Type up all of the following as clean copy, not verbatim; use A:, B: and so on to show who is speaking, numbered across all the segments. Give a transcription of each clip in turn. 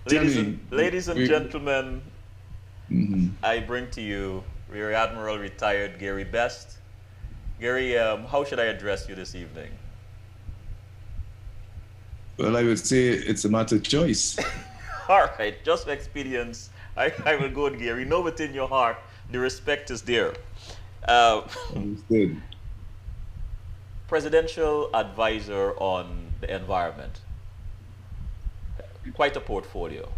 A: Tell
B: Ladies and
A: me,
B: gentlemen,
A: mhm.
B: I bring to you Rear Admiral retired Gary Best. Gary, how should I address you this evening?
A: Well, I would say it's a matter of choice.
B: All right, just for experience, I will go with Gary. Know within your heart the respect is there. Uh,
A: Understood.
B: Presidential advisor on the environment, quite a portfolio,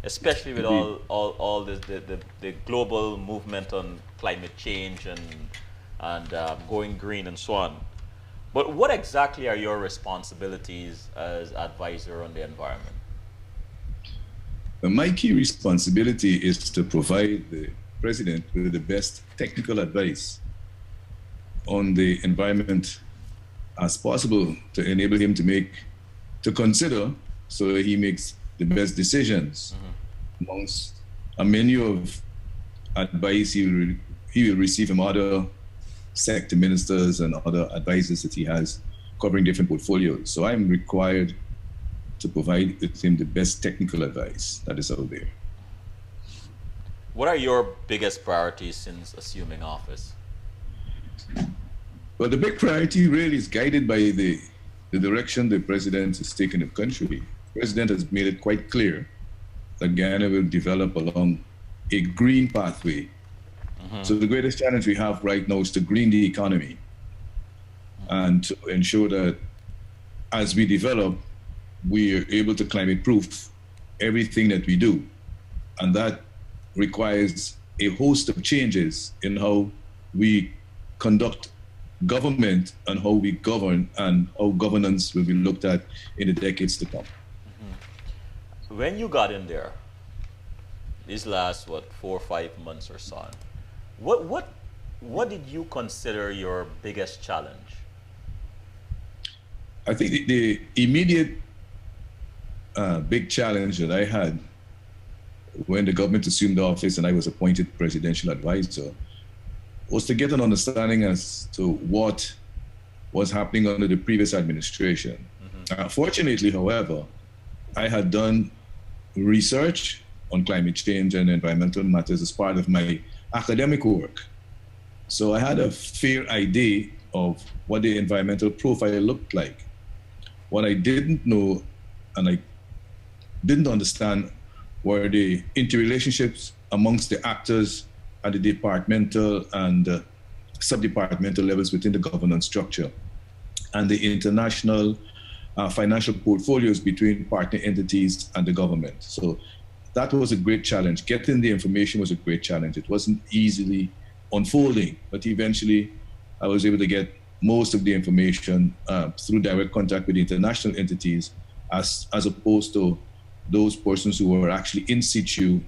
B: especially with
A: Indeed.
B: all the global movement on climate change and going green and so on. But what exactly are your responsibilities as advisor on the environment?
A: My key responsibility is to provide the president with the best technical advice on the environment as possible to enable him to consider so that he makes the best decisions amongst a menu of advice he will receive from other sector ministers and other advisors that he has covering different portfolios. So I'm required to provide with him the best technical advice that is out there.
B: What are your biggest priorities since assuming office?
A: But the big priority really is guided by the direction the president is taking the country. The president has made it quite clear that Guyana will develop along a green pathway. So the greatest challenge we have right now is to green the economy and to ensure that as we develop, we are able to climate proof everything that we do. And that requires a host of changes in how we conduct government and how we govern and how governance will be looked at in the decades to come.
B: When you got in there, these last what 4 or 5 months or so, what did you consider your biggest challenge?
A: I think the immediate big challenge that I had when the government assumed office and I was appointed presidential advisor was to get an understanding as to what was happening under the previous administration. Fortunately, however, I had done research on climate change and environmental matters as part of my academic work. So I had a fair idea of what the environmental profile looked like. What I didn't know and I didn't understand were the interrelationships amongst the actors at the departmental and sub-departmental levels within the governance structure and the international financial portfolios between partner entities and the government. So that was a great challenge. Getting the information was a great challenge. It wasn't easily unfolding, but eventually I was able to get most of the information through direct contact with the international entities as opposed to those persons who were actually in situ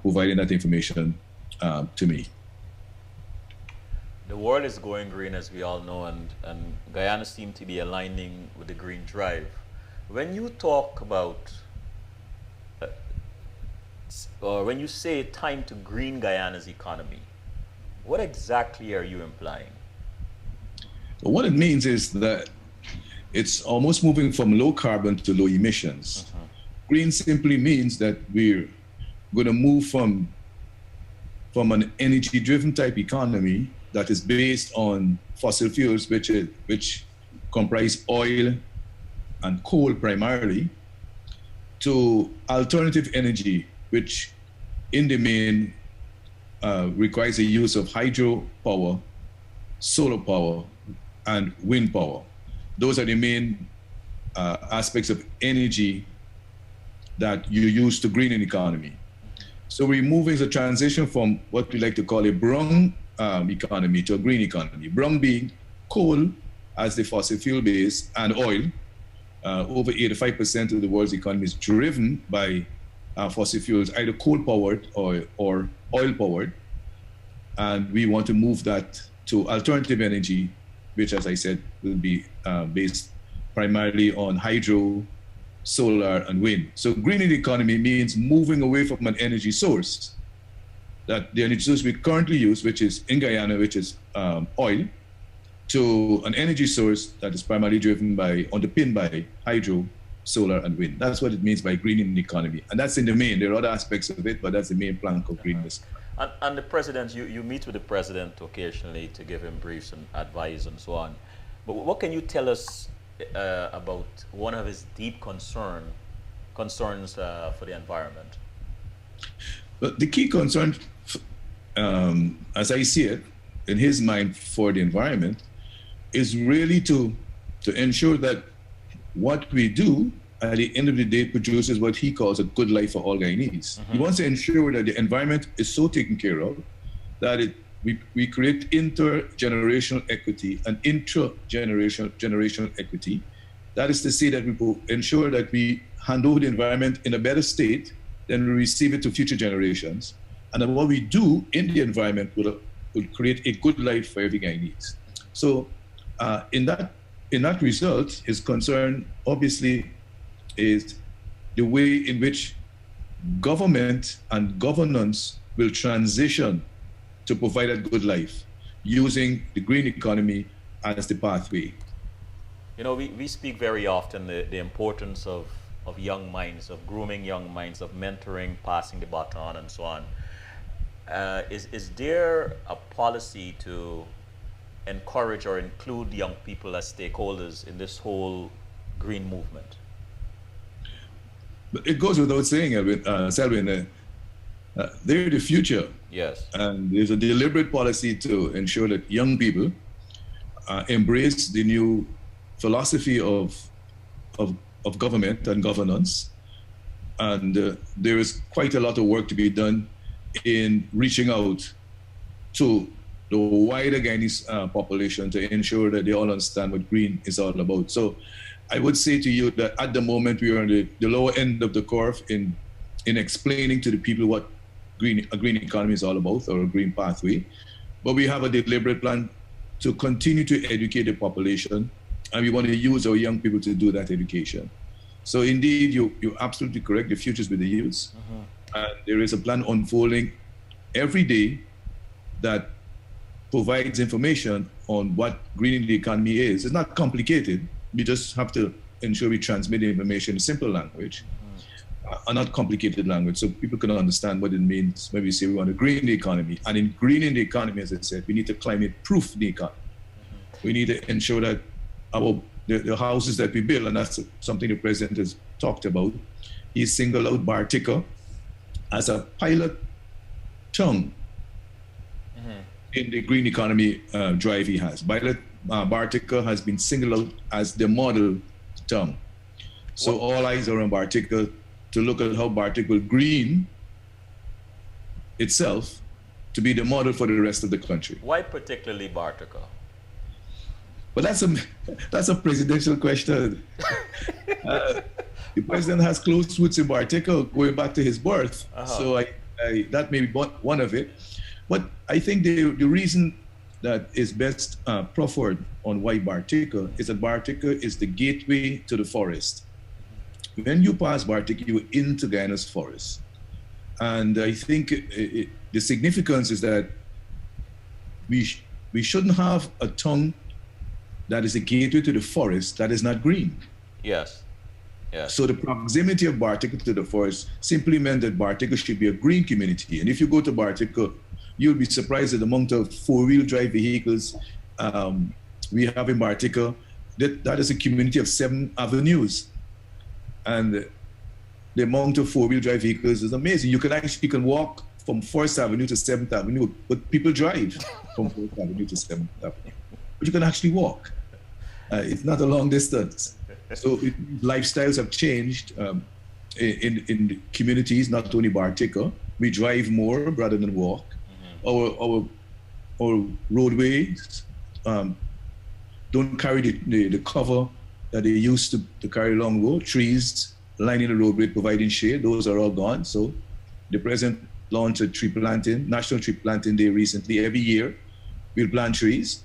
A: providing that information to me.
B: The world is going green, as we all know, and Guyana seems to be aligning with the green drive. When you talk about, or when you say time to green Guyana's economy, what exactly are you implying?
A: But what it means is that it's almost moving from low carbon to low emissions. Green simply means that we're going to move from an energy-driven type economy that is based on fossil fuels, which comprise oil and coal primarily, to alternative energy, which in the main requires the use of hydro power, solar power, and wind power. Those are the main aspects of energy that you use to green an economy. So we're moving the transition from what we like to call a brown economy to a green economy. Brown being coal as the fossil fuel base and oil. Over 85% of the world's economy is driven by fossil fuels, either coal-powered or oil-powered. And we want to move that to alternative energy, which, as I said, will be based primarily on hydro, solar, and wind. So greening the economy means moving away from an energy source, that the energy source we currently use, which is in Guyana, which is oil, to an energy source that is primarily underpinned by hydro, solar and wind. That's what it means by greening the economy. And that's in the main. There are other aspects of it, but that's the main plank of greening this.
B: And the president, you meet with the president occasionally to give him briefs and advice and so on. But what can you tell us about one of his deep concerns for the environment?
A: But the key concern, as I see it, in his mind for the environment, is really to ensure that what we do at the end of the day produces what he calls a good life for all Guyanese. He wants to ensure that the environment is so taken care of that we create intergenerational equity and intra-generational equity. That is to say that we will ensure that we hand over the environment in a better state than we receive it to future generations. And that what we do in the environment will create a good life for every Guyanese. So in that result, his concern obviously is the way in which government and governance will transition to provide a good life using the green economy as the pathway.
B: You know, we speak very often the importance of young minds, of grooming young minds, of mentoring, passing the baton, and so on. Is there a policy to encourage or include young people as stakeholders in this whole green movement?
A: But it goes without saying, Selwyn, they're the future.
B: Yes.
A: And there's a deliberate policy to ensure that young people embrace the new philosophy of government and governance. And there is quite a lot of work to be done in reaching out to the wider Guyanese population to ensure that they all understand what green is all about. So I would say to you that at the moment we are on the lower end of the curve in explaining to the people what a green economy is all about, or a green pathway. But we have a deliberate plan to continue to educate the population, and we want to use our young people to do that education. So indeed, you're absolutely correct. The future is with the youth. And there is a plan unfolding every day that provides information on what greening the economy is. It's not complicated. We just have to ensure we transmit the information in simple language, and not complicated language, so people can understand what it means when we say we want to green the economy. And in greening the economy, as I said, we need to climate-proof the economy. We need to ensure that the houses that we build, and that's something the president has talked about, he singled out Bartica as a pilot tongue in the green economy drive he has. Bartica has been singled out as the model tongue. So all eyes are on Bartica to look at how Bartica will green itself to be the model for the rest of the country.
B: Why particularly Bartica?
A: But that's a presidential question. The president has close roots in Bartica going back to his birth. So that may be one of it. But I think the reason that is best proffered on why Bartica is that Bartica is the gateway to the forest. When you pass Bartica, you're into Guyana's forest. And I think the significance is that we shouldn't have a tongue that is a gateway to the forest that is not green.
B: Yes. Yes.
A: So the proximity of Bartica to the forest simply meant that Bartica should be a green community. And if you go to Bartica, you'll be surprised at the amount of four-wheel drive vehicles we have in Bartica. That is a community of 7 avenues. And the amount of four-wheel drive vehicles is amazing. You can walk from 4th Avenue to 7th Avenue, but people drive from 4th Avenue to 7th Avenue. But you can actually walk. It's not a long distance. So lifestyles have changed in the communities, not only Bartica. We drive more rather than walk. Our roadways don't carry the cover that they used to carry along road. Trees lining the roadway, providing shade, those are all gone. So the president launched a National Tree Planting Day recently. Every year, we'll plant trees.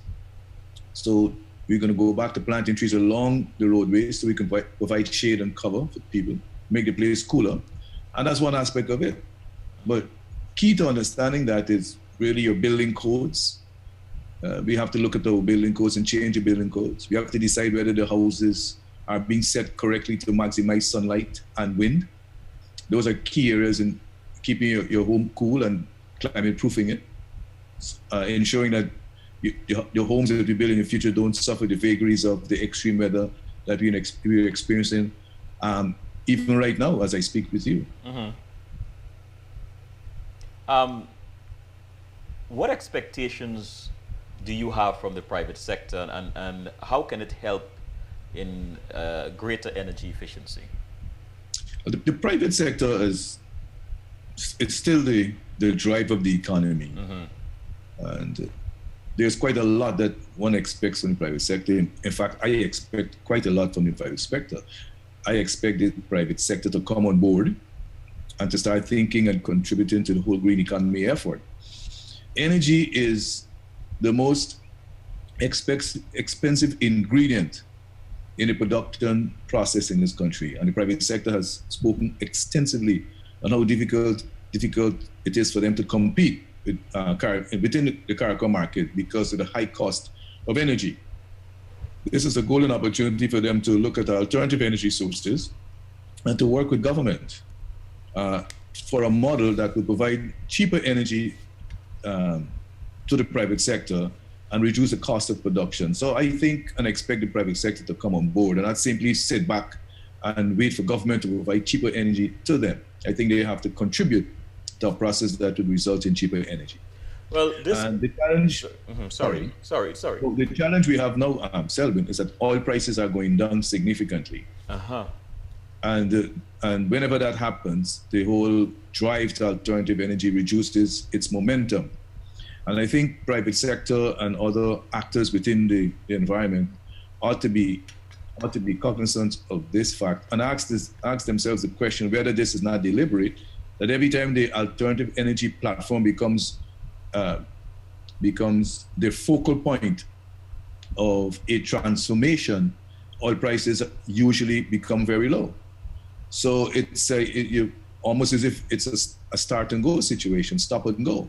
A: So we're going to go back to planting trees along the roadways so we can provide shade and cover for people, make the place cooler. And that's one aspect of it. But key to understanding that is really your building codes. We have to look at our building codes and change the building codes. We have to decide whether the houses are being set correctly to maximize sunlight and wind. Those are key areas in keeping your home cool and climate proofing it, ensuring that your homes that we build in the future don't suffer the vagaries of the extreme weather that we're experiencing, even right now as I speak with you.
B: What expectations do you have from the private sector, and how can it help in greater energy efficiency?
A: The private sector it's still the drive of the economy. And there's quite a lot that one expects from the private sector. In fact, I expect quite a lot from the private sector. I expect the private sector to come on board and to start thinking and contributing to the whole green economy effort. Energy is the most expensive ingredient in the production process in this country. And the private sector has spoken extensively on how difficult it is for them to compete with, within the CARICOM market because of the high cost of energy. This is a golden opportunity for them to look at alternative energy sources and to work with government for a model that will provide cheaper energy to the private sector and reduce the cost of production. So I think and expect the private sector to come on board and not simply sit back and wait for government to provide cheaper energy to them. I think they have to contribute to a process that would result in cheaper energy.
B: Well, this
A: and the challenge.
B: Sorry.
A: Well, the challenge we have now, Selvin, is that oil prices are going down significantly. And whenever that happens, the whole drive to alternative energy reduces its momentum. And I think private sector and other actors within the environment ought to be cognizant of this fact and ask themselves the question whether this is not deliberate, that every time the alternative energy platform becomes the focal point of a transformation, oil prices usually become very low. So it's almost as if it's a start and go situation, stop and go.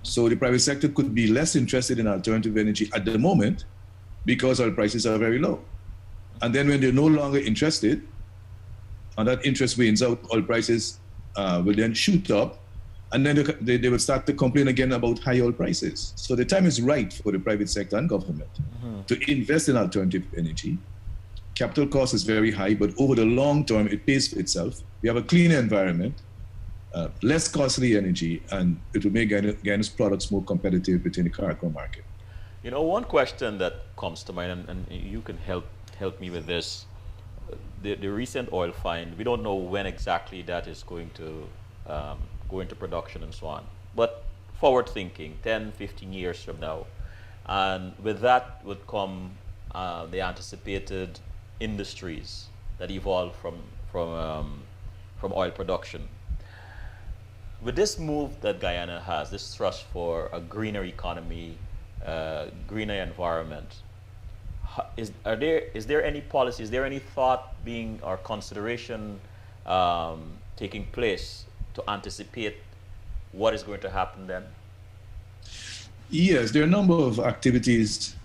A: So the private sector could be less interested in alternative energy at the moment because oil prices are very low. And then when they're no longer interested, and that interest wanes out, oil prices will then shoot up, and then they will start to complain again about high oil prices. So the time is right for the private sector and government to invest in alternative energy. Capital cost is very high, but over the long term, it pays for itself. We have a cleaner environment, less costly energy, and it will make Guyana's products more competitive within the CARICOM market.
B: You know, one question that comes to mind, and you can help me with this, the recent oil find, we don't know when exactly that is going to go into production and so on. But forward thinking, 10, 15 years from now, and with that would come the anticipated industries that evolve from oil production. With this move that Guyana has, this thrust for a greener economy, greener environment, is there any policy, is there any thought being or consideration taking place to anticipate what is going to happen then?
A: Yes, there are a number of activities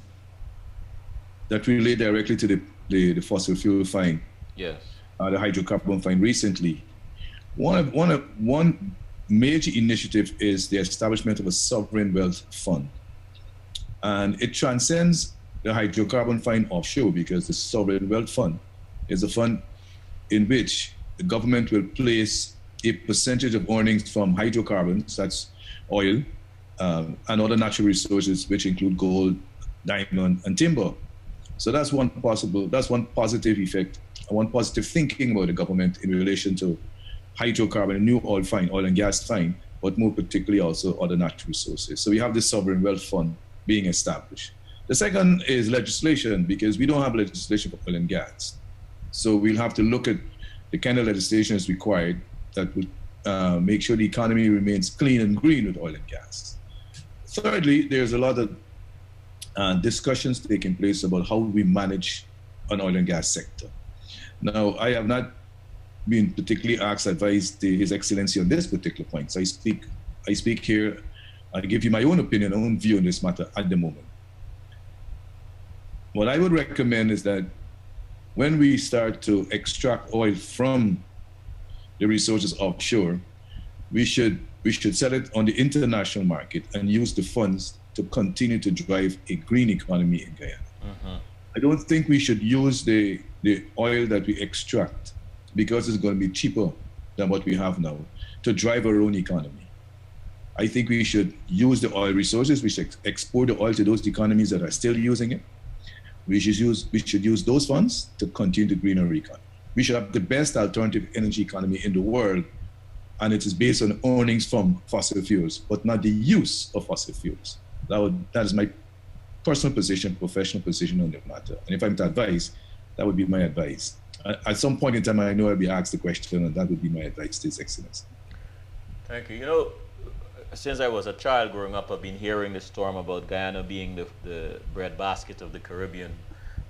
A: that relate directly to the fossil fuel find.
B: Yes.
A: The hydrocarbon find recently. One major initiative is the establishment of a sovereign wealth fund. And it transcends the hydrocarbon find offshore because the sovereign wealth fund is a fund in which the government will place a percentage of earnings from hydrocarbons, that's oil, and other natural resources, which include gold, diamond, and timber. So that's one positive effect, one positive thinking about the government in relation to hydrocarbon, new oil find, oil and gas find, but more particularly also other natural resources. So we have this sovereign wealth fund being established. The second is legislation, because we don't have legislation for oil and gas. So we'll have to look at the kind of legislation that's required that would make sure the economy remains clean and green with oil and gas. Thirdly, there's a lot of discussions taking place about how we manage an oil and gas sector. Now, I have not been particularly asked to advise His Excellency on this particular point. So I speak here, I give you my own opinion, my own view on this matter at the moment. What I would recommend is that when we start to extract oil from the resources offshore, we should sell it on the international market and use the funds to continue to drive a green economy in Guyana. I don't think we should use the oil that we extract, because it's going to be cheaper than what we have now, to drive our own economy. I think we should use the oil resources. We should export the oil to those economies that are still using it. We should use those funds to continue to green our economy. We should have the best alternative energy economy in the world, and it is based on earnings from fossil fuels, but not the use of fossil fuels. That is my personal position, professional position on the matter. And if I'm to advise, that would be my advice. At some point in time, I know I'll be asked the question, and that would be my advice to His Excellency.
B: Thank you. You know, since I was a child growing up, I've been hearing the storm about Guyana being the breadbasket of the Caribbean,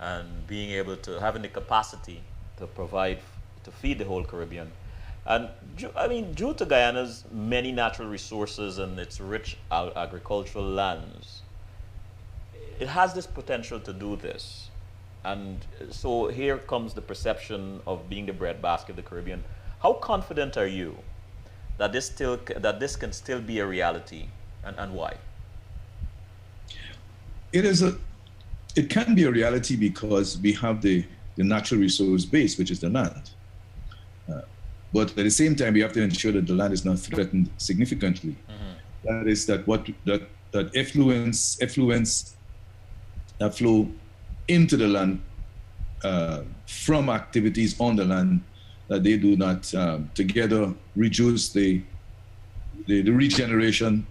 B: and being able to, having the capacity to provide, to feed the whole Caribbean. And due to Guyana's many natural resources and its rich agricultural lands, it has this potential to do this. And so here comes the perception of being the breadbasket of the Caribbean. How confident are you that this can still be a reality, and why?
A: It can be a reality because we have the natural resource base, which is the land. But at the same time, we have to ensure that the land is not threatened significantly. That is that effluents that flow into the land from activities on the land, that they do not together reduce the regeneration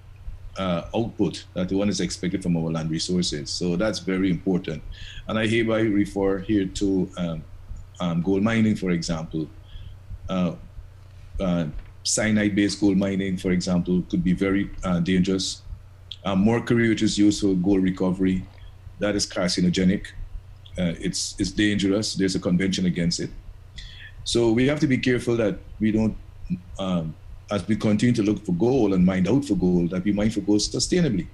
A: output that the one is expected from our land resources. So that's very important. And I hereby refer here to gold mining, for example. Cyanide-based gold mining, for example, could be very dangerous. Mercury, which is used for gold recovery, that is carcinogenic. It's dangerous. There's a convention against it. So we have to be careful that we don't, as we continue to look for gold and mine out for gold, that we mine for gold sustainably.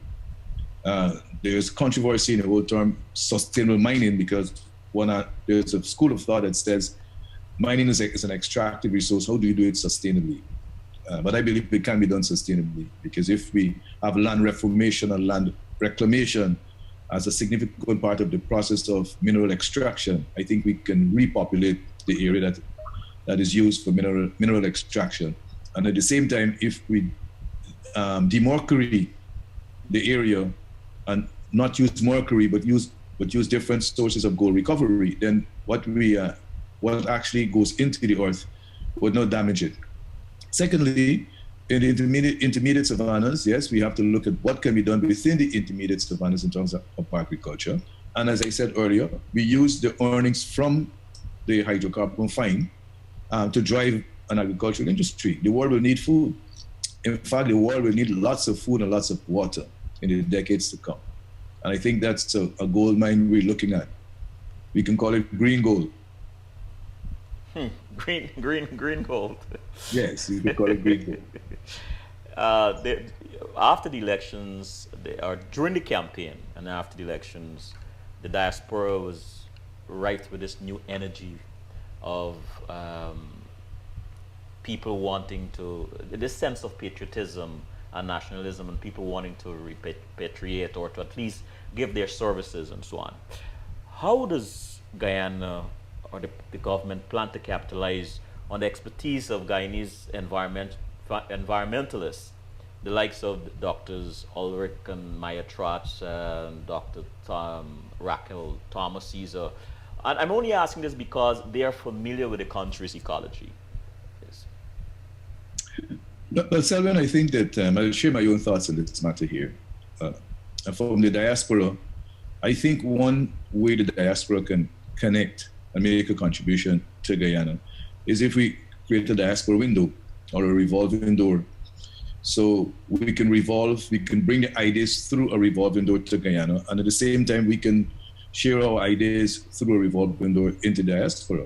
A: There's controversy in the whole term sustainable mining, because there's a school of thought that says mining is an extractive resource. How do you do it sustainably? But I believe it can be done sustainably, because if we have land reformation and land reclamation as a significant part of the process of mineral extraction, I think we can repopulate the area that is used for mineral extraction. And at the same time, if we demercury the area and not use mercury, but use different sources of gold recovery, then what actually goes into the earth would not damage it. Secondly, in the intermediate savannas, yes, we have to look at what can be done within the intermediate savannas in terms of agriculture. And as I said earlier, we use the earnings from the hydrocarbon fine to drive an agricultural industry. The world will need food. In fact, the world will need lots of food and lots of water in the decades to come. And I think that's a gold mine we're looking at. We can call it green gold.
B: Green gold.
A: Yes, you can call it green gold.
B: After the elections, or during the campaign and after the elections, the diaspora was rife with this new energy of people wanting to, this sense of patriotism and nationalism, and people wanting to repatriate or to at least give their services and so on. How does Guyana or the government plan to capitalize on the expertise of Guyanese environmentalists, the likes of Drs. Ulrich and Maya Trotz and Dr. Raquel Thomas Caesar? And I'm only asking this because they are familiar with the country's ecology. Yes.
A: Well, Selwyn, I think that I'll share my own thoughts on this matter here. From the diaspora, I think one way the diaspora can connect and make a contribution to Guyana is if we create a diaspora window or a revolving door. So we can bring the ideas through a revolving door to Guyana, and at the same time we can share our ideas through a revolving door into diaspora.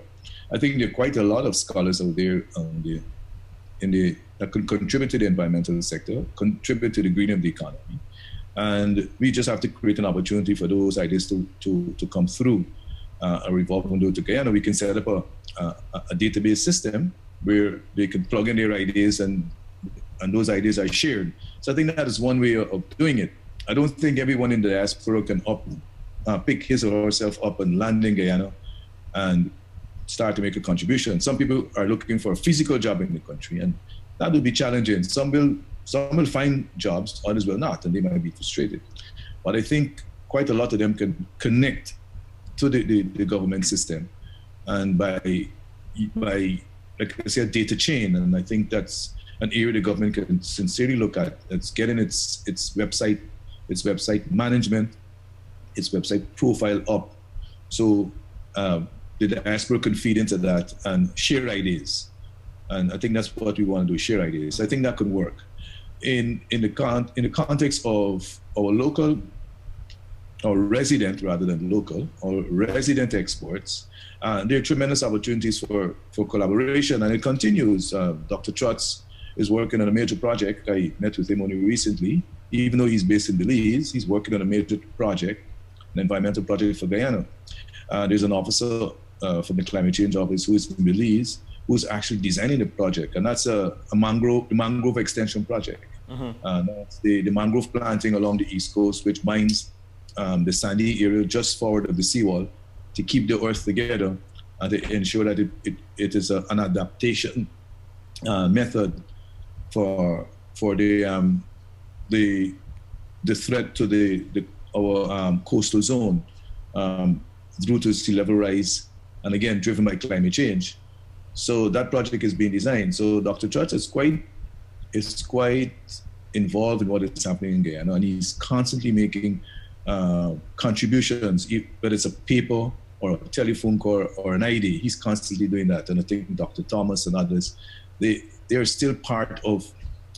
A: I think there are quite a lot of scholars out there that can contribute to the environmental sector, contribute to the greening of the economy. And we just have to create an opportunity for those ideas to come through. a revolving door to Guyana, we can set up a database system where they can plug in their ideas and those ideas are shared. So I think that is one way of doing it. I don't think everyone in the diaspora can pick his or herself up and land in Guyana and start to make a contribution. Some people are looking for a physical job in the country, and that will be challenging. Some will find jobs, others will not, and they might be frustrated. But I think quite a lot of them can connect to the government system, and by like I said, data chain. And I think that's an area the government can sincerely look at. It's getting its website management, its website profile up, so the diaspora can feed into that and share ideas. And I think that's what we want to do: share ideas. I think that could work in the context of our local, or resident rather than local, or resident exports. There are tremendous opportunities for collaboration, and it continues. Dr. Trotz is working on a major project. I met with him only recently. Even though he's based in Belize, he's working on a major project, an environmental project for Guyana. There's an officer from the Climate Change Office who is in Belize, who's actually designing the project, and that's a mangrove extension project. That's the mangrove planting along the East Coast, which binds the sandy area just forward of the seawall to keep the earth together and to ensure that it is an adaptation method for the threat to our coastal zone due to sea level rise, and again driven by climate change. So that project is being designed. So Dr. Trotz is quite involved in what is happening in Guyana, and he's constantly making contributions, whether it's a paper or a telephone call or an ID. He's constantly doing that. And I think Dr. Thomas and others, they are still part of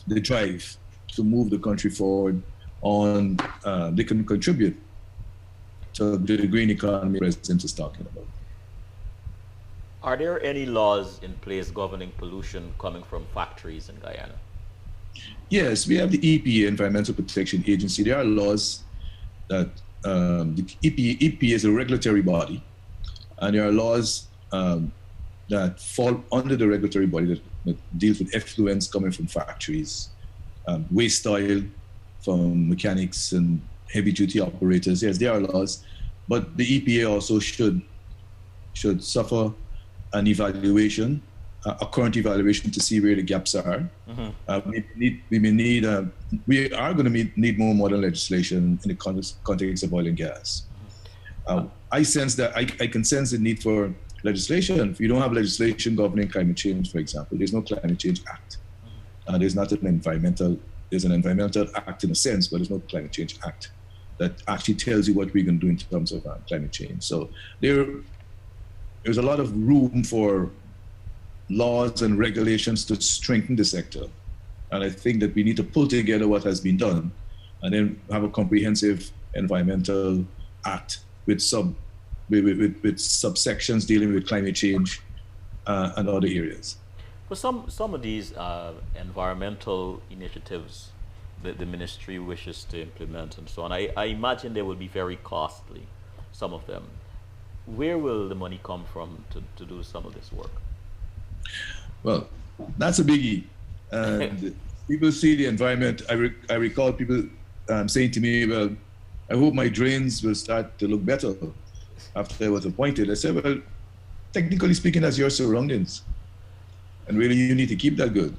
A: the drive to move the country forward on, they can contribute to the green economy the President is talking about.
B: Are there any laws in place governing pollution coming from factories in Guyana?
A: Yes, we have the EPA, Environmental Protection Agency. There are laws that the EPA is a regulatory body, and there are laws that fall under the regulatory body that deals with effluents coming from factories, waste oil from mechanics and heavy-duty operators. Yes, there are laws, but the EPA also should suffer an evaluation, a current evaluation, to see where the gaps are. We are going to need more modern legislation in the context of oil and gas. I sense that I can sense the need for legislation. If you don't have legislation governing climate change, for example, there's no Climate Change Act. There's an environmental act in a sense, but there's no Climate Change Act that actually tells you what we're going to do in terms of climate change. So there's a lot of room for laws and regulations to strengthen the sector. And I think that we need to pull together what has been done and then have a comprehensive environmental act with subsections dealing with climate change and other areas.
B: For some of these environmental initiatives that the ministry wishes to implement and so on, I imagine they will be very costly, some of them. Where will the money come from to do some of this work?
A: Well, that's a biggie. And people see the environment. I recall people saying to me, well, I hope my drains will start to look better after I was appointed. I said, well, technically speaking, that's your surroundings. And really, you need to keep that good.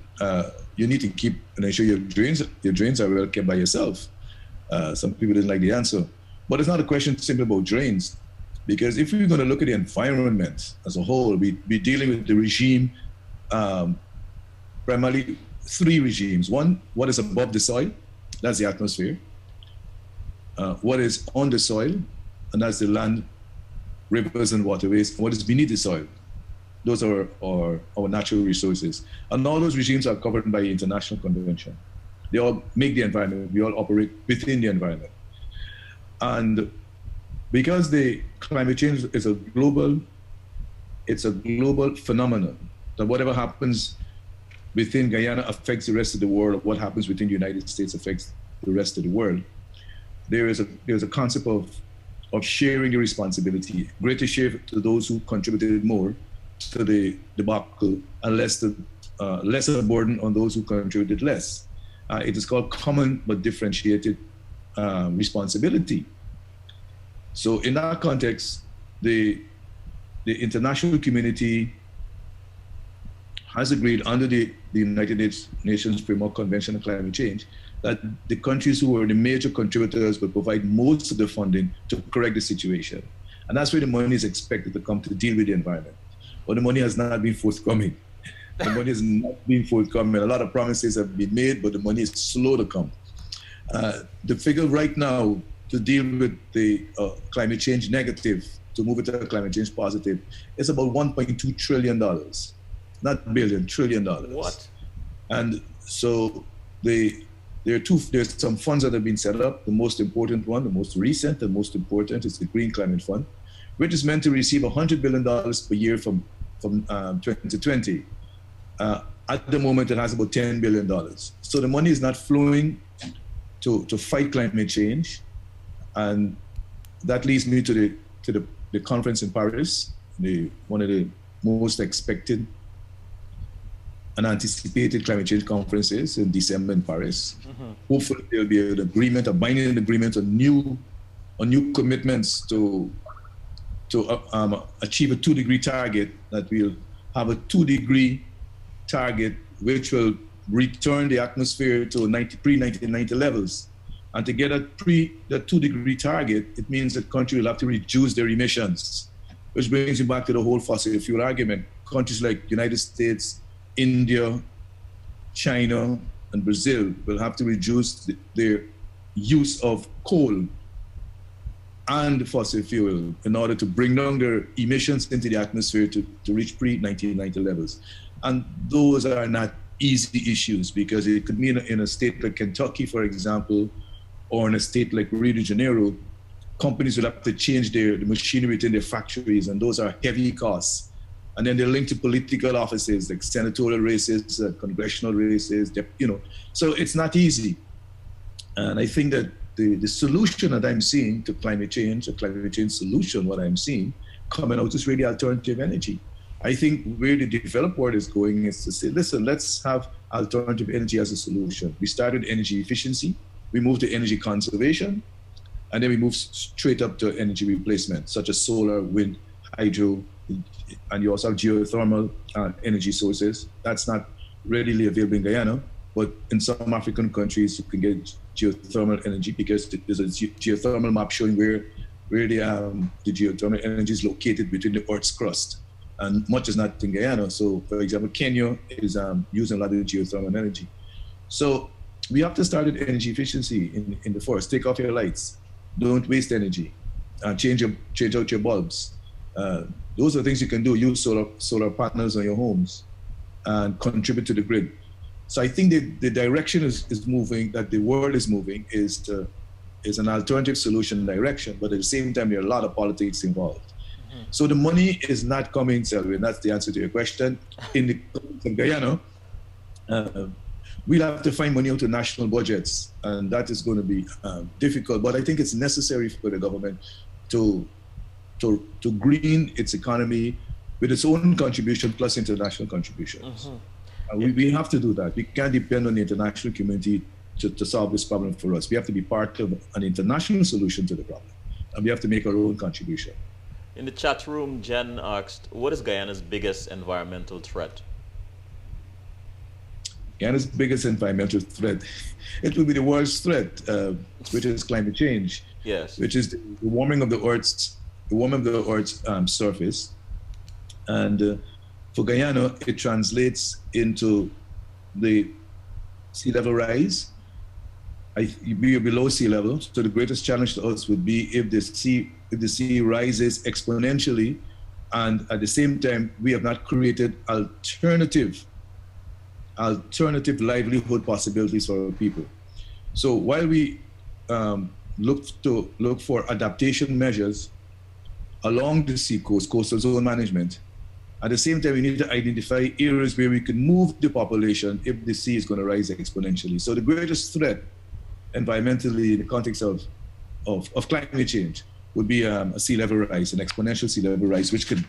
A: You need to keep and ensure your drains are well kept by yourself. Some people didn't like the answer. But it's not a question simply about drains. Because if we're going to look at the environment as a whole, we're dealing with the regime, primarily three regimes. One, what is above the soil, that's the atmosphere. What is on the soil, and that's the land, rivers, and waterways. What is beneath the soil, those are our natural resources. And all those regimes are covered by international convention. They all make the environment, we all operate within the environment. And because the climate change is a global phenomenon, that whatever happens within Guyana affects the rest of the world, what happens within the United States affects the rest of the world. There's a concept of of sharing the responsibility, greater share to those who contributed more to the debacle, and lesser burden on those who contributed less. It is called common but differentiated responsibility. So in that context, the international community has agreed under the United Nations Framework Convention on Climate Change that the countries who are the major contributors will provide most of the funding to correct the situation. And that's where the money is expected to come to deal with the environment. But the money has not been forthcoming. The money has not been forthcoming. A lot of promises have been made, but the money is slow to come. The figure right now to deal with the climate change negative, to move it to a climate change positive, is about $1.2 trillion. Not billion, $1 trillion.
B: What?
A: And so there's some funds that have been set up. The most important one, the most recent, the most important is the Green Climate Fund, which is meant to receive $100 billion per year from 2020. At the moment, it has about $10 billion. So the money is not flowing to fight climate change. And that leads me to the conference in Paris, one of the most expected and anticipated climate change conferences in December in Paris. Mm-hmm. Hopefully there'll be an agreement, a binding agreement on new commitments to achieve a 2-degree target, that we'll have a 2-degree target which will return the atmosphere to pre-1990 levels. And to get the 2-degree target, it means that countries will have to reduce their emissions, which brings you back to the whole fossil fuel argument. Countries like United States, India, China, and Brazil will have to reduce their use of coal and fossil fuel in order to bring down their emissions into the atmosphere to reach pre-1990 levels. And those are not easy issues, because it could mean in a state like Kentucky, for example, or in a state like Rio de Janeiro, companies will have to change the machinery within their factories, and those are heavy costs. And then they're linked to political offices like senatorial races, congressional races, so it's not easy. And I think that the solution that I'm seeing to climate change, a climate change solution, what I'm seeing coming out is really alternative energy. I think where the developed world is going is to say, listen, let's have alternative energy as a solution. We started energy efficiency, we moved to energy conservation, and then we moved straight up to energy replacement, such as solar, wind, hydro, and you also have geothermal energy sources. That's not readily available in Guyana, but in some African countries you can get geothermal energy, because there's a geothermal map showing where the geothermal energy is located between the Earth's crust, and much is not in Guyana. So, for example, Kenya is using a lot of geothermal energy. So we have to start with energy efficiency in the forest. Take off your lights, don't waste energy, change out your bulbs. Those are things you can do. Use solar panels on your homes and contribute to the grid. So I think the direction is moving, that the world is moving, is an alternative solution direction, but at the same time, there are a lot of politics involved. Mm-hmm. So the money is not coming, Selby, and that's the answer to your question. In Guyana, we'll have to find money out of national budgets, and that is going to be difficult, but I think it's necessary for the government to green its economy with its own contribution plus international contributions. Mm-hmm. We have to do that. We can't depend on the international community to solve this problem for us. We have to be part of an international solution to the problem, and we have to make our own contribution.
B: In the chat room, Jen asked, what is Guyana's biggest environmental threat?
A: Guyana's biggest environmental threat, it will be the world's threat, which is climate change.
B: Yes.
A: Which is the warming of the Earth's surface. And for Guyana, it translates into the sea level rise. We are below sea level, so the greatest challenge to us would be if the sea rises exponentially, and at the same time, we have not created alternative livelihood possibilities for our people. So while we look for adaptation measures along the sea coast, coastal zone management, at the same time, we need to identify areas where we can move the population if the sea is going to rise exponentially. So the greatest threat environmentally in the context of climate change would be a sea level rise, an exponential sea level rise, which could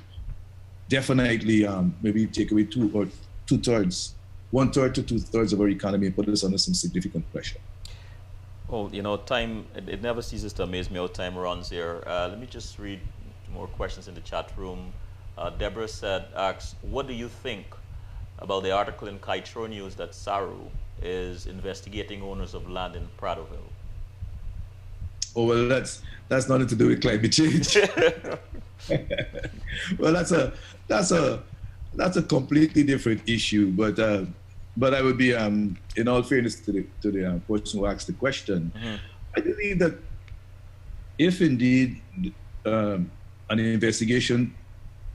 A: definitely maybe take away two-thirds, one-third to two-thirds of our economy and put us under some significant pressure.
B: Well, you know, time, it never ceases to amaze me how time runs here. Let me just read more questions in the chat room. Deborah asks, what do you think about the article in Kaitro News that Saru is investigating owners of land in Pradoville?
A: Oh, well, that's nothing to do with climate change. Well, that's a completely different issue. But I would be, in all fairness to the person who asked the question, I believe that if indeed an investigation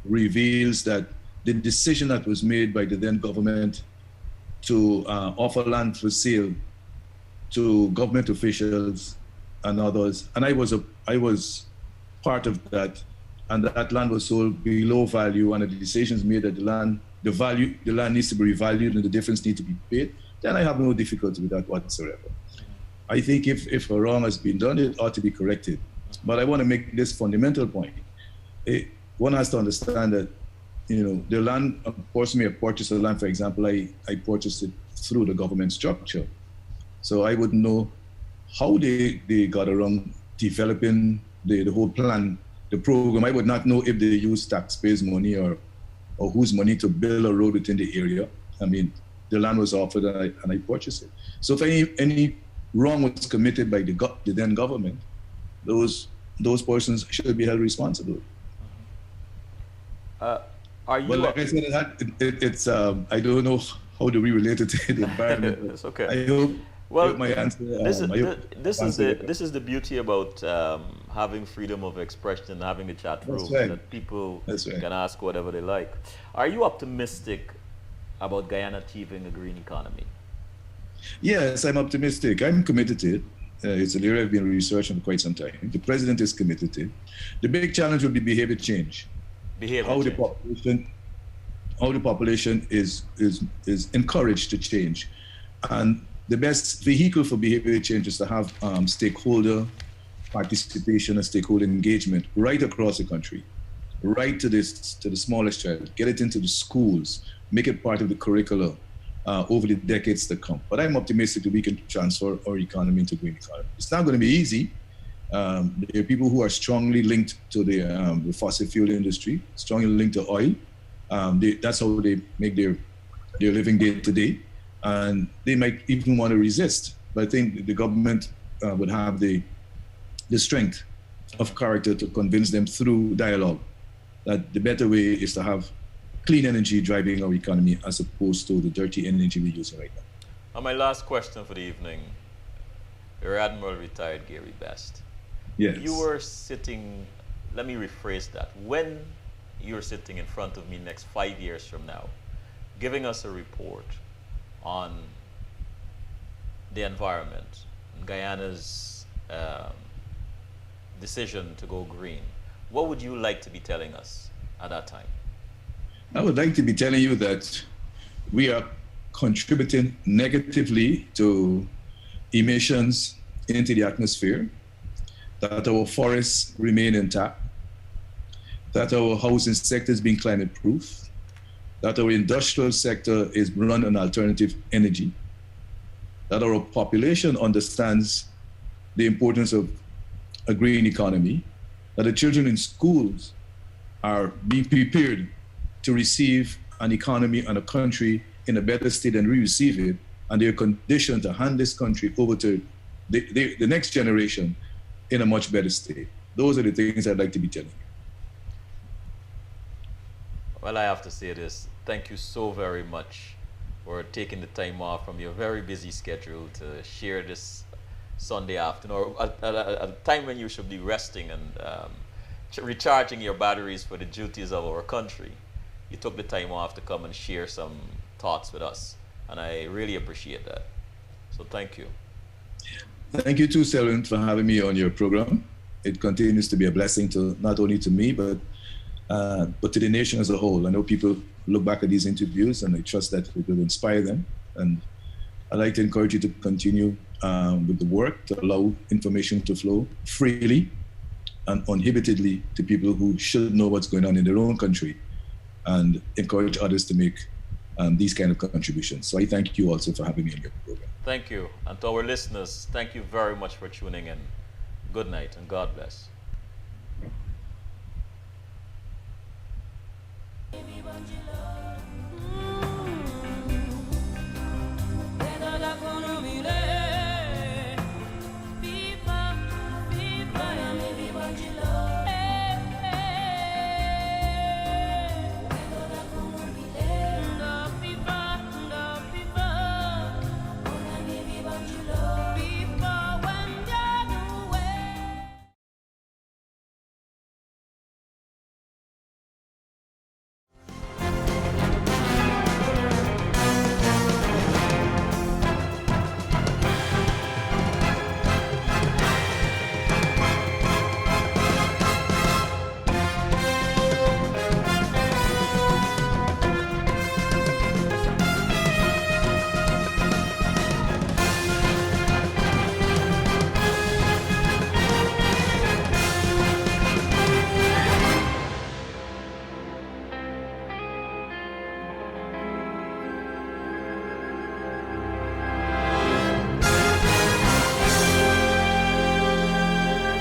A: reveals that the decision that was made by the then government to offer land for sale to government officials and others, and I was part of that, and that land was sold below value, and the decisions made that the land needs to be revalued and the difference needs to be paid, then I have no difficulty with that whatsoever. I think if a wrong has been done, it ought to be corrected. But I want to make this fundamental point. One has to understand that, you know, the land, of course, me, I purchased the land, for example, I purchased it through the government structure. So I wouldn't know how they got around developing the whole plan, the program. I would not know if they used taxpayers' money or whose money to build a road within the area. I mean, the land was offered and I purchased it. So if any wrong was committed by the then government, those persons should be held responsible.
B: Are you?
A: But like I said, it's I don't know how do we relate it to the environment.
B: It's okay.
A: I hope.
B: Well,
A: my answer,
B: this is the beauty about having freedom of expression and having the chat room,
A: right.
B: that people
A: Right.
B: can ask whatever they like. Are you optimistic about Guyana achieving a green economy?
A: Yes, I'm optimistic. I'm committed to it. It's an area I've been researching for quite some time. The president is committed to it. The big challenge will be behavior change. How the population is encouraged to change, and the best vehicle for behavior change is to have stakeholder participation and stakeholder engagement right across the country, right to the smallest child. Get it into the schools, make it part of the curricula over the decades to come. But I'm optimistic that we can transfer our economy into green economy. It's not going to be easy. There are people who are strongly linked to the fossil fuel industry, strongly linked to oil. That's how they make their living day to day. And they might even want to resist. But I think the government would have the strength of character to convince them through dialogue that the better way is to have clean energy driving our economy as opposed to the dirty energy we're using right now.
B: And my last question for the evening, Rear Admiral retired Gary Best.
A: Yes.
B: You were sitting, let me rephrase that. When you're sitting in front of me next 5 years from now, giving us a report on the environment, Guyana's decision to go green, what would you like to be telling us at that time?
A: I would like to be telling you that we are contributing negatively to emissions into the atmosphere, that our forests remain intact, that our housing sector is being climate proof, that our industrial sector is run on alternative energy, that our population understands the importance of a green economy, that the children in schools are being prepared to receive an economy and a country in a better state than we receive it, and they're conditioned to hand this country over to the next generation in a much better state. Those are the things I'd like to be telling you.
B: Well, I have to say this. Thank you so very much for taking the time off from your very busy schedule to share this Sunday afternoon, or at a time when you should be resting and recharging your batteries for the duties of our country. You took the time off to come and share some thoughts with us, and I really appreciate that. So thank you.
A: Thank you too, Selwyn, for having me on your program. It continues to be a blessing to not only to me, but to the nation as a whole. I know people look back at these interviews and I trust that it will inspire them. And I'd like to encourage you to continue with the work, to allow information to flow freely uninhibitedly to people who should know what's going on in their own country and encourage others to make these kind of contributions. So I thank you also for having me on your program.
B: Thank you. And to our listeners, thank you very much for tuning in. Good night and God bless.
C: Baby, what you love?